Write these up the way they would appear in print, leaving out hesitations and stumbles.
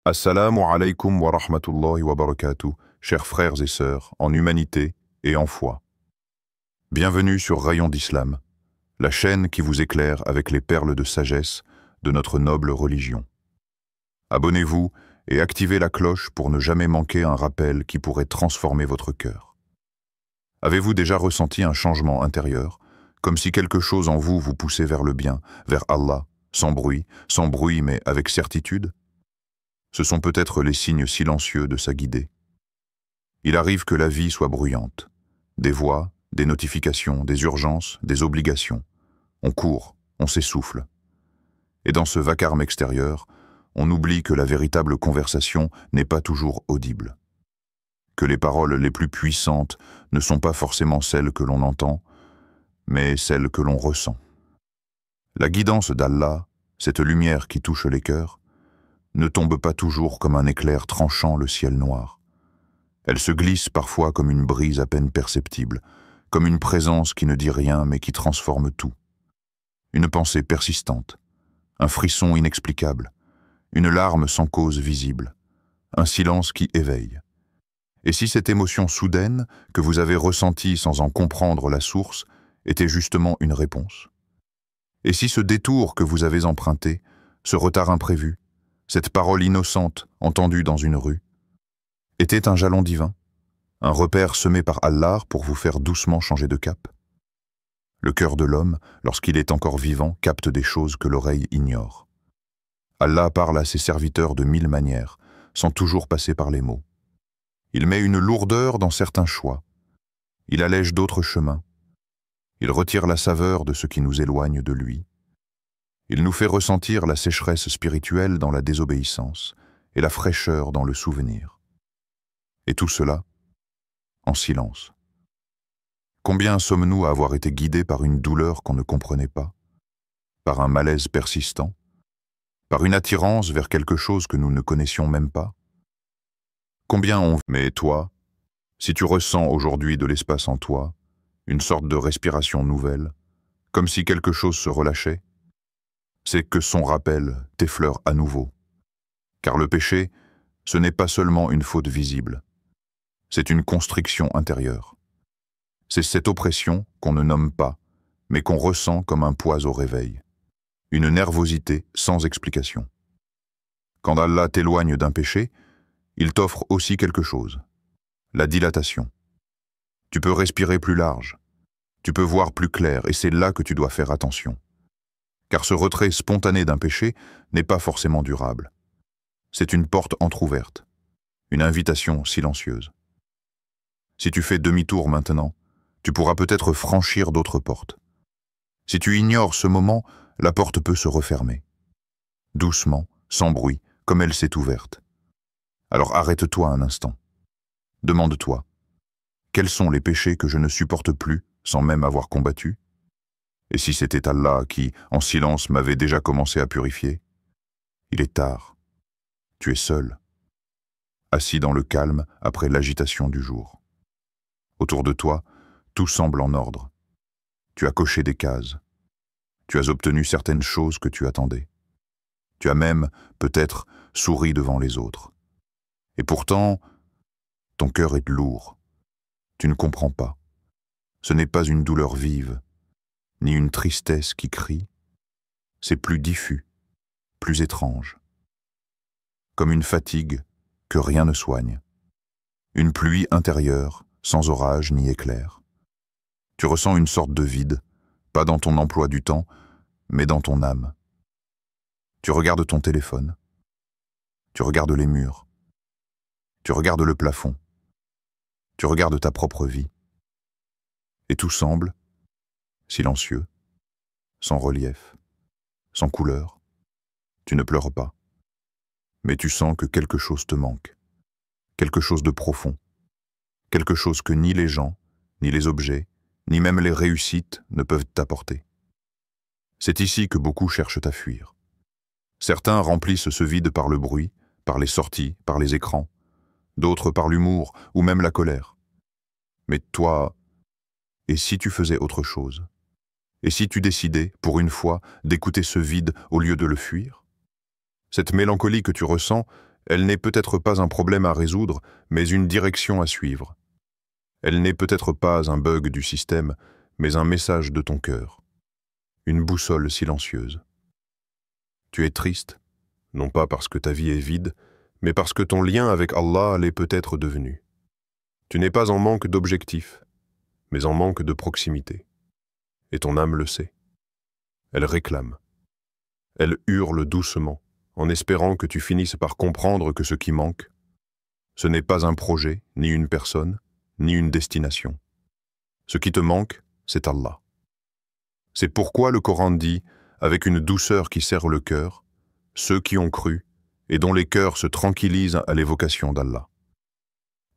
Assalamu alaikum wa rahmatullahi wa barakatuh, chers frères et sœurs, en humanité et en foi. Bienvenue sur Rayon d'Islam, la chaîne qui vous éclaire avec les perles de sagesse de notre noble religion. Abonnez-vous et activez la cloche pour ne jamais manquer un rappel qui pourrait transformer votre cœur. Avez-vous déjà ressenti un changement intérieur, comme si quelque chose en vous vous poussait vers le bien, vers Allah, sans bruit mais avec certitude? Ce sont peut-être les signes silencieux de sa guidée. Il arrive que la vie soit bruyante. Des voix, des notifications, des urgences, des obligations. On court, on s'essouffle. Et dans ce vacarme extérieur, on oublie que la véritable conversation n'est pas toujours audible. Que les paroles les plus puissantes ne sont pas forcément celles que l'on entend, mais celles que l'on ressent. La guidance d'Allah, cette lumière qui touche les cœurs, ne tombe pas toujours comme un éclair tranchant le ciel noir. Elle se glisse parfois comme une brise à peine perceptible, comme une présence qui ne dit rien mais qui transforme tout. Une pensée persistante, un frisson inexplicable, une larme sans cause visible, un silence qui éveille. Et si cette émotion soudaine, que vous avez ressentie sans en comprendre la source, était justement une réponse? Et si ce détour que vous avez emprunté, ce retard imprévu, cette parole innocente entendue dans une rue, était un jalon divin, un repère semé par Allah pour vous faire doucement changer de cap? Le cœur de l'homme, lorsqu'il est encore vivant, capte des choses que l'oreille ignore. Allah parle à ses serviteurs de 1000 manières, sans toujours passer par les mots. Il met une lourdeur dans certains choix. Il allège d'autres chemins. Il retire la saveur de ce qui nous éloigne de lui. Il nous fait ressentir la sécheresse spirituelle dans la désobéissance et la fraîcheur dans le souvenir. Et tout cela, en silence. Combien sommes-nous à avoir été guidés par une douleur qu'on ne comprenait pas, par un malaise persistant, par une attirance vers quelque chose que nous ne connaissions même pas? Combien on... Mais toi, si tu ressens aujourd'hui de l'espace en toi, une sorte de respiration nouvelle, comme si quelque chose se relâchait, c'est que son rappel t'effleure à nouveau. Car le péché, ce n'est pas seulement une faute visible, c'est une constriction intérieure. C'est cette oppression qu'on ne nomme pas, mais qu'on ressent comme un poids au réveil. Une nervosité sans explication. Quand Allah t'éloigne d'un péché, il t'offre aussi quelque chose, la dilatation. Tu peux respirer plus large, tu peux voir plus clair, et c'est là que tu dois faire attention. Car ce retrait spontané d'un péché n'est pas forcément durable. C'est une porte entr'ouverte, une invitation silencieuse. Si tu fais demi-tour maintenant, tu pourras peut-être franchir d'autres portes. Si tu ignores ce moment, la porte peut se refermer. Doucement, sans bruit, comme elle s'est ouverte. Alors arrête-toi un instant. Demande-toi, quels sont les péchés que je ne supporte plus sans même avoir combattu? Et si c'était Allah qui, en silence, m'avait déjà commencé à purifier? Il est tard. Tu es seul, assis dans le calme après l'agitation du jour. Autour de toi, tout semble en ordre. Tu as coché des cases. Tu as obtenu certaines choses que tu attendais. Tu as même, peut-être, souri devant les autres. Et pourtant, ton cœur est lourd. Tu ne comprends pas. Ce n'est pas une douleur vive, ni une tristesse qui crie. C'est plus diffus, plus étrange. Comme une fatigue que rien ne soigne. Une pluie intérieure, sans orage ni éclair. Tu ressens une sorte de vide, pas dans ton emploi du temps, mais dans ton âme. Tu regardes ton téléphone. Tu regardes les murs. Tu regardes le plafond. Tu regardes ta propre vie. Et tout semble silencieux, sans relief, sans couleur. Tu ne pleures pas. Mais tu sens que quelque chose te manque. Quelque chose de profond. Quelque chose que ni les gens, ni les objets, ni même les réussites ne peuvent t'apporter. C'est ici que beaucoup cherchent à fuir. Certains remplissent ce vide par le bruit, par les sorties, par les écrans, d'autres par l'humour ou même la colère. Mais toi, et si tu faisais autre chose? Et si tu décidais, pour une fois, d'écouter ce vide au lieu de le fuir? Cette mélancolie que tu ressens, Elle n'est peut-être pas un problème à résoudre, mais une direction à suivre. Elle n'est peut-être pas un bug du système, mais un message de ton cœur. Une boussole silencieuse. Tu es triste, non pas parce que ta vie est vide, mais parce que ton lien avec Allah l'est peut-être devenu. Tu n'es pas en manque d'objectifs, mais en manque de proximité. Et ton âme le sait. Elle réclame. Elle hurle doucement, en espérant que tu finisses par comprendre que ce qui manque, ce n'est pas un projet, ni une personne, ni une destination. Ce qui te manque, c'est Allah. C'est pourquoi le Coran dit, avec une douceur qui serre le cœur, ceux qui ont cru et dont les cœurs se tranquillisent à l'évocation d'Allah.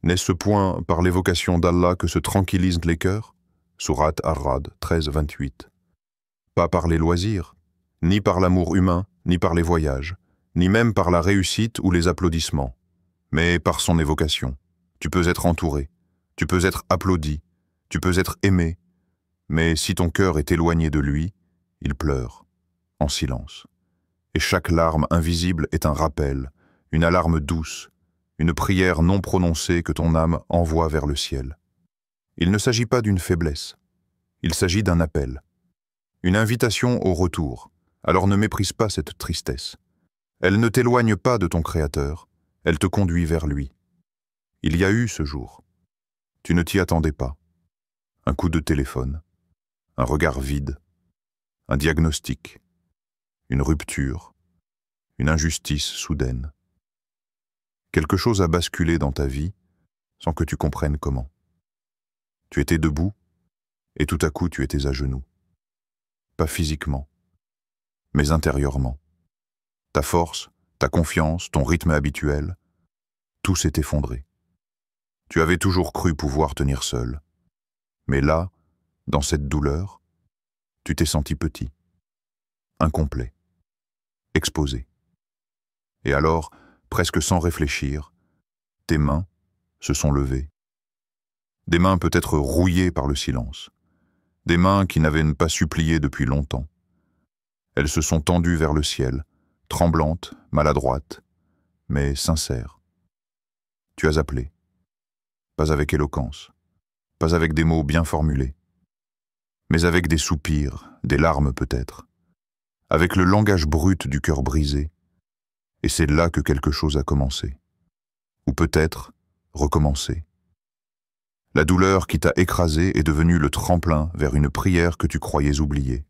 N'est-ce point par l'évocation d'Allah que se tranquillisent les cœurs? Sourate Ar-Ra'd 13-28. Pas par les loisirs, ni par l'amour humain, ni par les voyages, ni même par la réussite ou les applaudissements, mais par son évocation. Tu peux être entouré, tu peux être applaudi, tu peux être aimé, mais si ton cœur est éloigné de lui, il pleure, en silence. Et chaque larme invisible est un rappel, une alarme douce, une prière non prononcée que ton âme envoie vers le ciel. Il ne s'agit pas d'une faiblesse, il s'agit d'un appel, une invitation au retour. Alors ne méprise pas cette tristesse. Elle ne t'éloigne pas de ton Créateur, elle te conduit vers lui. Il y a eu ce jour. Tu ne t'y attendais pas. Un coup de téléphone, un regard vide, un diagnostic, une rupture, une injustice soudaine. Quelque chose a basculé dans ta vie sans que tu comprennes comment. Tu étais debout et tout à coup tu étais à genoux. Pas physiquement, mais intérieurement. Ta force, ta confiance, ton rythme habituel, tout s'est effondré. Tu avais toujours cru pouvoir tenir seul. Mais là, dans cette douleur, tu t'es senti petit, incomplet, exposé. Et alors, presque sans réfléchir, tes mains se sont levées. Des mains peut-être rouillées par le silence. Des mains qui n'avaient pas supplié depuis longtemps. Elles se sont tendues vers le ciel, tremblantes, maladroites, mais sincères. Tu as appelé. Pas avec éloquence, pas avec des mots bien formulés, mais avec des soupirs, des larmes peut-être, avec le langage brut du cœur brisé, et c'est là que quelque chose a commencé, ou peut-être recommencé. La douleur qui t'a écrasé est devenue le tremplin vers une prière que tu croyais oublier.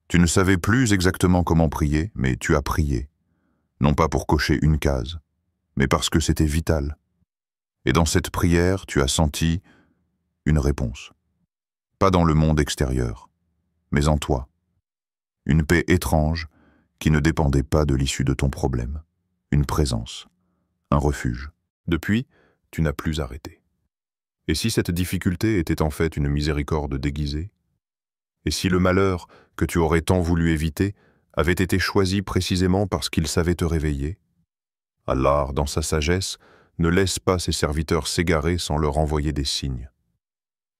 Tu ne savais plus exactement comment prier, mais tu as prié, non pas pour cocher une case, mais parce que c'était vital. Et dans cette prière, tu as senti une réponse. Pas dans le monde extérieur, mais en toi. Une paix étrange qui ne dépendait pas de l'issue de ton problème. Une présence, un refuge. Depuis, tu n'as plus arrêté. Et si cette difficulté était en fait une miséricorde déguisée? Et si le malheur que tu aurais tant voulu éviter avait été choisi précisément parce qu'il savait te réveiller? Allah, dans sa sagesse, ne laisse pas ses serviteurs s'égarer sans leur envoyer des signes.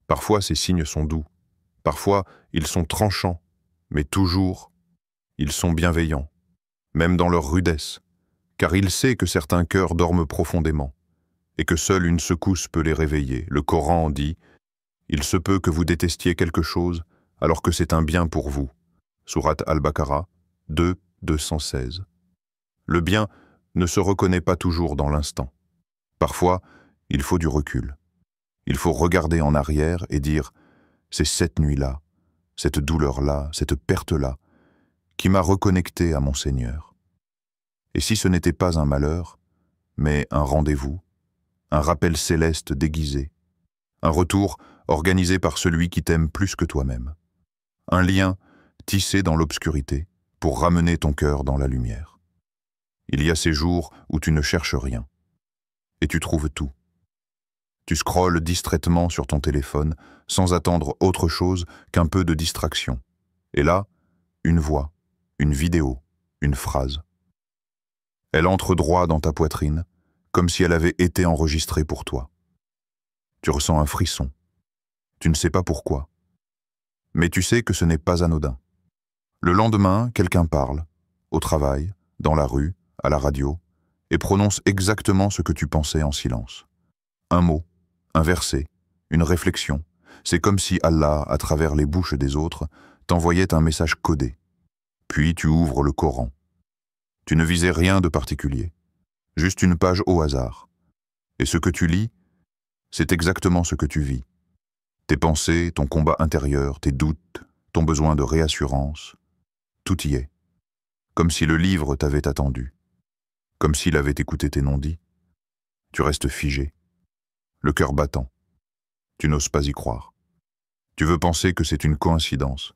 Parfois, ces signes sont doux. Parfois, ils sont tranchants. Mais toujours, ils sont bienveillants, même dans leur rudesse, car il sait que certains cœurs dorment profondément, et que seule une secousse peut les réveiller. Le Coran dit « Il se peut que vous détestiez quelque chose, alors que c'est un bien pour vous. » Sourate Al-Baqarah 2, 216. Le bien ne se reconnaît pas toujours dans l'instant. Parfois, il faut du recul. Il faut regarder en arrière et dire « C'est cette nuit-là, cette douleur-là, cette perte-là, qui m'a reconnecté à mon Seigneur. » Et si ce n'était pas un malheur, mais un rendez-vous, un rappel céleste déguisé, un retour organisé par celui qui t'aime plus que toi-même, un lien tissé dans l'obscurité pour ramener ton cœur dans la lumière. Il y a ces jours où tu ne cherches rien, et tu trouves tout. Tu scrolles distraitement sur ton téléphone sans attendre autre chose qu'un peu de distraction. Et là, une voix, une vidéo, une phrase. Elle entre droit dans ta poitrine, comme si elle avait été enregistrée pour toi. Tu ressens un frisson. Tu ne sais pas pourquoi. Mais tu sais que ce n'est pas anodin. Le lendemain, quelqu'un parle, au travail, dans la rue, à la radio, et prononce exactement ce que tu pensais en silence. Un mot, un verset, une réflexion, c'est comme si Allah, à travers les bouches des autres, t'envoyait un message codé. Puis tu ouvres le Coran. Tu ne visais rien de particulier, juste une page au hasard. Et ce que tu lis, c'est exactement ce que tu vis. Tes pensées, ton combat intérieur, tes doutes, ton besoin de réassurance, tout y est. Comme si le livre t'avait attendu, comme s'il avait écouté tes non-dits. Tu restes figé, le cœur battant. Tu n'oses pas y croire. Tu veux penser que c'est une coïncidence,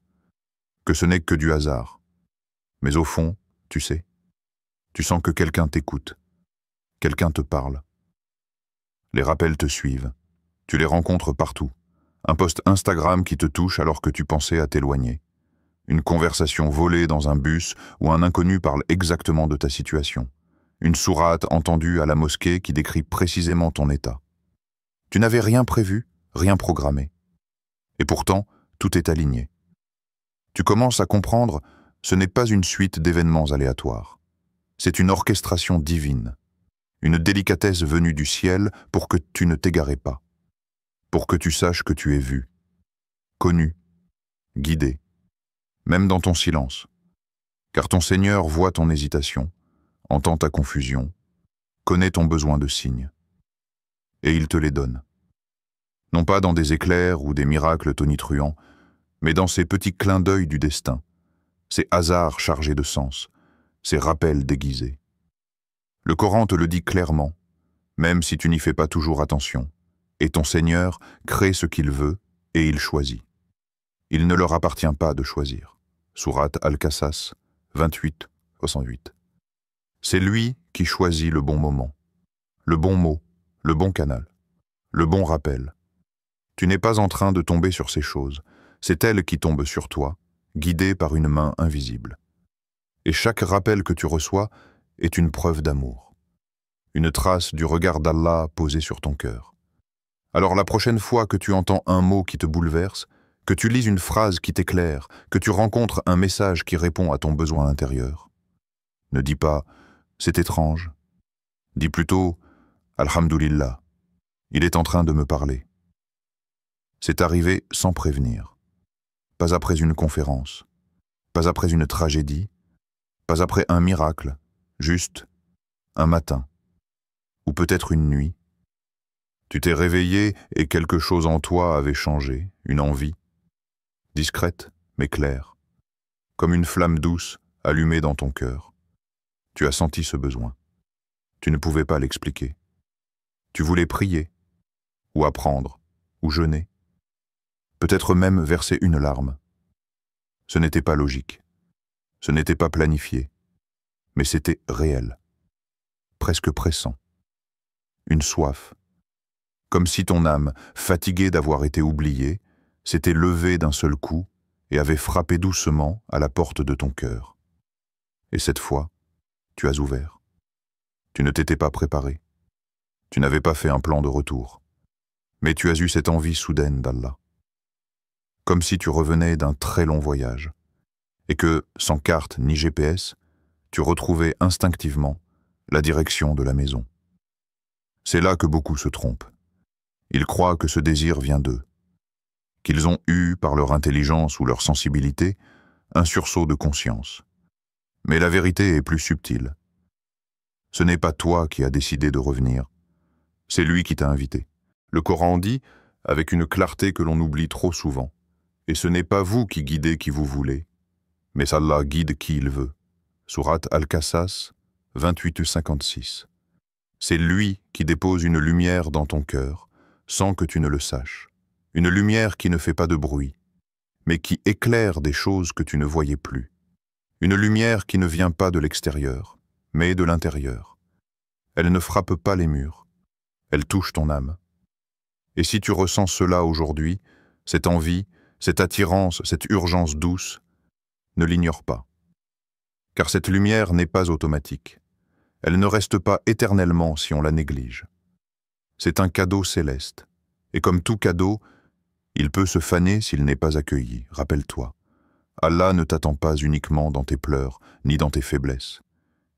que ce n'est que du hasard. Mais au fond, tu sais, tu sens que quelqu'un t'écoute, quelqu'un te parle. Les rappels te suivent, tu les rencontres partout. Un post Instagram qui te touche alors que tu pensais à t'éloigner. Une conversation volée dans un bus où un inconnu parle exactement de ta situation. Une sourate entendue à la mosquée qui décrit précisément ton état. Tu n'avais rien prévu, rien programmé. Et pourtant, tout est aligné. Tu commences à comprendre, ce n'est pas une suite d'événements aléatoires. C'est une orchestration divine. Une délicatesse venue du ciel pour que tu ne t'égarais pas. Pour que tu saches que tu es vu, connu, guidé, même dans ton silence. Car ton Seigneur voit ton hésitation, entend ta confusion, connaît ton besoin de signes. Et il te les donne. Non pas dans des éclairs ou des miracles tonitruants, mais dans ces petits clins d'œil du destin, ces hasards chargés de sens, ces rappels déguisés. Le Coran te le dit clairement, même si tu n'y fais pas toujours attention, et ton Seigneur crée ce qu'il veut et il choisit. Il ne leur appartient pas de choisir. Sourate Al-Qasas 28-68. C'est lui qui choisit le bon moment, le bon mot, le bon canal, le bon rappel. Tu n'es pas en train de tomber sur ces choses, c'est elles qui tombent sur toi, guidées par une main invisible. Et chaque rappel que tu reçois est une preuve d'amour, une trace du regard d'Allah posé sur ton cœur. Alors la prochaine fois que tu entends un mot qui te bouleverse, que tu lis une phrase qui t'éclaire, que tu rencontres un message qui répond à ton besoin intérieur, ne dis pas « c'est étrange ». Dis plutôt « Alhamdulillah, il est en train de me parler ». C'est arrivé sans prévenir, pas après une conférence, pas après une tragédie, pas après un miracle, juste un matin, ou peut-être une nuit. Tu t'es réveillé et quelque chose en toi avait changé, une envie, discrète mais claire, comme une flamme douce allumée dans ton cœur. Tu as senti ce besoin. Tu ne pouvais pas l'expliquer. Tu voulais prier, ou apprendre, ou jeûner, peut-être même verser une larme. Ce n'était pas logique, ce n'était pas planifié, mais c'était réel, presque pressant. Une soif, comme si ton âme, fatiguée d'avoir été oubliée, s'était levée d'un seul coup et avait frappé doucement à la porte de ton cœur. Et cette fois, tu as ouvert. Tu ne t'étais pas préparé. Tu n'avais pas fait un plan de retour. Mais tu as eu cette envie soudaine d'Allah. Comme si tu revenais d'un très long voyage. Et que, sans carte ni GPS, tu retrouvais instinctivement la direction de la maison. C'est là que beaucoup se trompent. Ils croient que ce désir vient d'eux, qu'ils ont eu, par leur intelligence ou leur sensibilité, un sursaut de conscience. Mais la vérité est plus subtile. Ce n'est pas toi qui as décidé de revenir, c'est lui qui t'a invité. Le Coran dit, avec une clarté que l'on oublie trop souvent, et ce n'est pas vous qui guidez qui vous voulez, mais Allah guide qui il veut. Sourate Al-Qasas 28-56. C'est lui qui dépose une lumière dans ton cœur, sans que tu ne le saches. Une lumière qui ne fait pas de bruit, mais qui éclaire des choses que tu ne voyais plus. Une lumière qui ne vient pas de l'extérieur, mais de l'intérieur. Elle ne frappe pas les murs, elle touche ton âme. Et si tu ressens cela aujourd'hui, cette envie, cette attirance, cette urgence douce, ne l'ignore pas. Car cette lumière n'est pas automatique. Elle ne reste pas éternellement si on la néglige. C'est un cadeau céleste. Et comme tout cadeau, il peut se faner s'il n'est pas accueilli, rappelle-toi. Allah ne t'attend pas uniquement dans tes pleurs, ni dans tes faiblesses.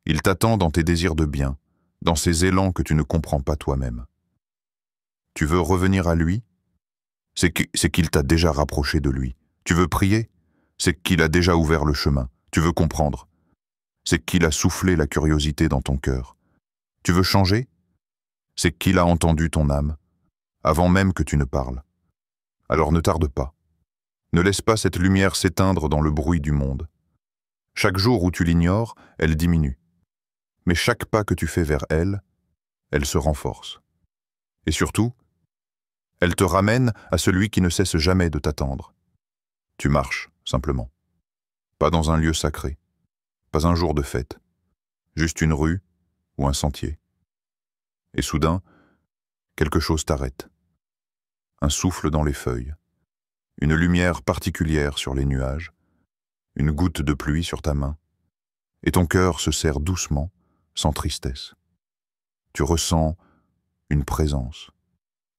Il t'attend dans tes désirs de bien, dans ces élans que tu ne comprends pas toi-même. Tu veux revenir à lui? C'est qu'il t'a déjà rapproché de lui. Tu veux prier? C'est qu'il a déjà ouvert le chemin. Tu veux comprendre? C'est qu'il a soufflé la curiosité dans ton cœur. Tu veux changer? C'est qu'il a entendu ton âme, avant même que tu ne parles. Alors ne tarde pas. Ne laisse pas cette lumière s'éteindre dans le bruit du monde. Chaque jour où tu l'ignores, elle diminue. Mais chaque pas que tu fais vers elle, elle se renforce. Et surtout, elle te ramène à celui qui ne cesse jamais de t'attendre. Tu marches, simplement. Pas dans un lieu sacré, pas un jour de fête, juste une rue ou un sentier. Et soudain, quelque chose t'arrête. Un souffle dans les feuilles, une lumière particulière sur les nuages, une goutte de pluie sur ta main, et ton cœur se serre doucement, sans tristesse. Tu ressens une présence,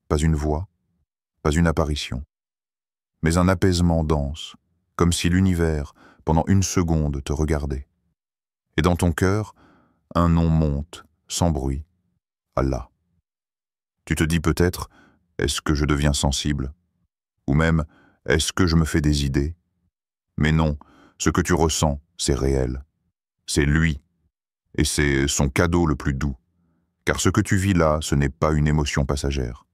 pas une voix, pas une apparition, mais un apaisement dense, comme si l'univers, pendant une seconde, te regardait. Et dans ton cœur, un nom monte, sans bruit, Allah. Tu te dis peut-être, est-ce que je deviens sensible? Ou même, est-ce que je me fais des idées? Mais non, ce que tu ressens, c'est réel. C'est lui, et c'est son cadeau le plus doux. Car ce que tu vis là, ce n'est pas une émotion passagère.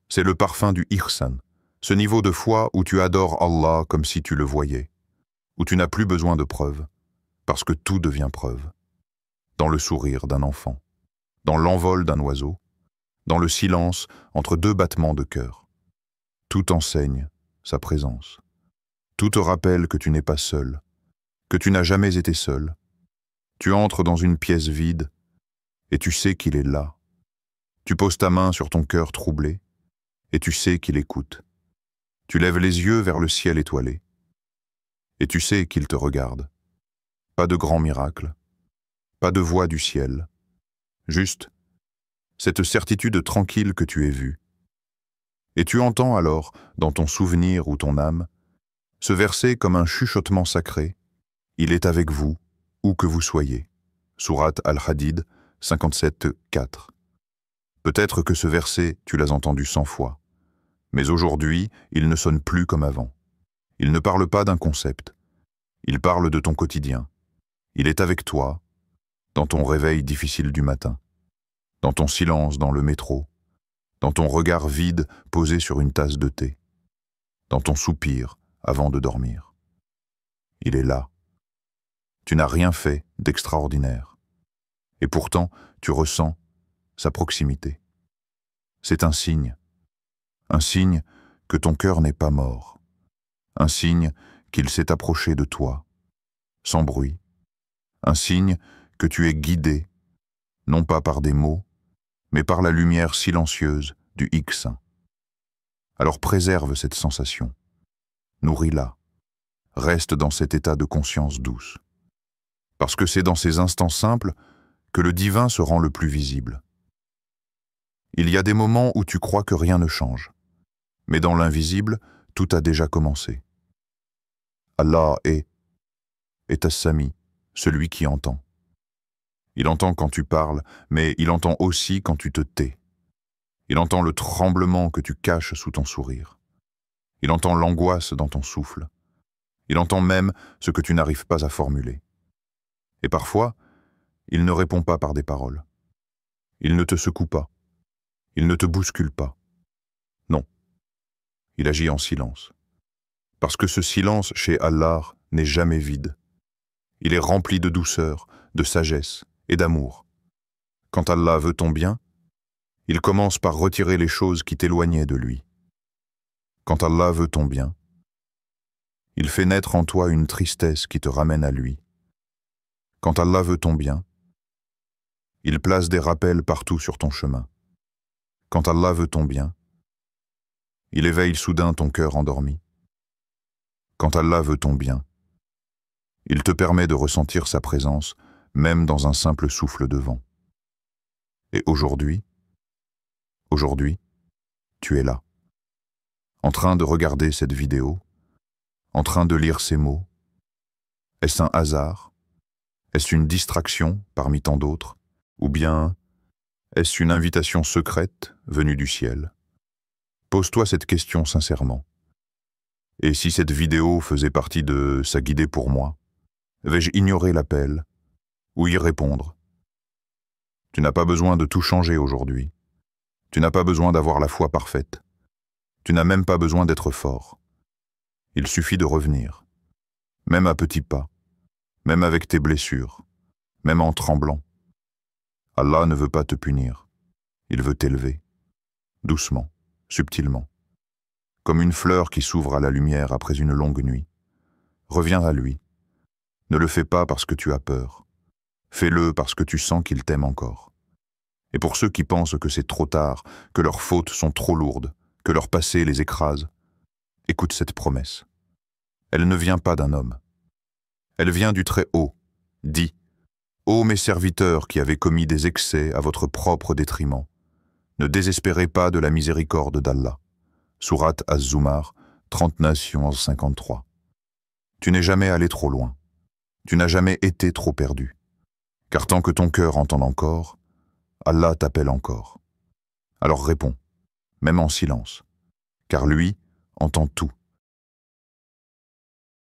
C'est le parfum du ihsan, ce niveau de foi où tu adores Allah comme si tu le voyais, où tu n'as plus besoin de preuves, parce que tout devient preuve. Dans le sourire d'un enfant, dans l'envol d'un oiseau, dans le silence entre deux battements de cœur. Tout enseigne sa présence. Tout te rappelle que tu n'es pas seul, que tu n'as jamais été seul. Tu entres dans une pièce vide et tu sais qu'il est là. Tu poses ta main sur ton cœur troublé et tu sais qu'il écoute. Tu lèves les yeux vers le ciel étoilé et tu sais qu'il te regarde. Pas de grand miracle, pas de voix du ciel, juste cette certitude tranquille que tu es vu. Et tu entends alors, dans ton souvenir ou ton âme, ce verset comme un chuchotement sacré. Il est avec vous, où que vous soyez. Sourate Al-Hadid 57:4. Peut-être que ce verset, tu l'as entendu 100 fois. Mais aujourd'hui, il ne sonne plus comme avant. Il ne parle pas d'un concept. Il parle de ton quotidien. Il est avec toi, dans ton réveil difficile du matin, dans ton silence dans le métro, dans ton regard vide posé sur une tasse de thé, dans ton soupir avant de dormir. Il est là. Tu n'as rien fait d'extraordinaire. Et pourtant, tu ressens sa proximité. C'est un signe que ton cœur n'est pas mort, un signe qu'il s'est approché de toi, sans bruit, un signe que tu es guidé, non pas par des mots, mais par la lumière silencieuse du X1. Alors préserve cette sensation, nourris-la, reste dans cet état de conscience douce. Parce que c'est dans ces instants simples que le divin se rend le plus visible. Il y a des moments où tu crois que rien ne change, mais dans l'invisible, tout a déjà commencé. Allah est As-Sami, celui qui entend. Il entend quand tu parles, mais il entend aussi quand tu te tais. Il entend le tremblement que tu caches sous ton sourire. Il entend l'angoisse dans ton souffle. Il entend même ce que tu n'arrives pas à formuler. Et parfois, il ne répond pas par des paroles. Il ne te secoue pas. Il ne te bouscule pas. Non. Il agit en silence. Parce que ce silence chez Allah n'est jamais vide. Il est rempli de douceur, de sagesse et d'amour. Quand Allah veut ton bien, il commence par retirer les choses qui t'éloignaient de lui. Quand Allah veut ton bien, il fait naître en toi une tristesse qui te ramène à lui. Quand Allah veut ton bien, il place des rappels partout sur ton chemin. Quand Allah veut ton bien, il éveille soudain ton cœur endormi. Quand Allah veut ton bien, il te permet de ressentir sa présence, même dans un simple souffle de vent. Et aujourd'hui, tu es là, en train de regarder cette vidéo, en train de lire ces mots. Est-ce un hasard? Est-ce une distraction parmi tant d'autres? Ou bien Est-ce une invitation secrète venue du ciel? Pose-toi cette question sincèrement. Et si cette vidéo faisait partie de sa guidée pour moi, vais-je ignorer l'appel ou y répondre? Tu n'as pas besoin de tout changer aujourd'hui. Tu n'as pas besoin d'avoir la foi parfaite. Tu n'as même pas besoin d'être fort. Il suffit de revenir, même à petits pas, même avec tes blessures, même en tremblant. Allah ne veut pas te punir, il veut t'élever, doucement, subtilement, comme une fleur qui s'ouvre à la lumière après une longue nuit. Reviens à lui. Ne le fais pas parce que tu as peur. Fais-le parce que tu sens qu'il t'aime encore. Et pour ceux qui pensent que c'est trop tard, que leurs fautes sont trop lourdes, que leur passé les écrase, écoute cette promesse. Elle ne vient pas d'un homme. Elle vient du Très-Haut. Dis, ô mes serviteurs qui avez commis des excès à votre propre détriment, ne désespérez pas de la miséricorde d'Allah. Sourate Az-Zumar, 39-53. Tu n'es jamais allé trop loin. Tu n'as jamais été trop perdu. Car tant que ton cœur entend encore, Allah t'appelle encore. Alors réponds, même en silence, car lui entend tout.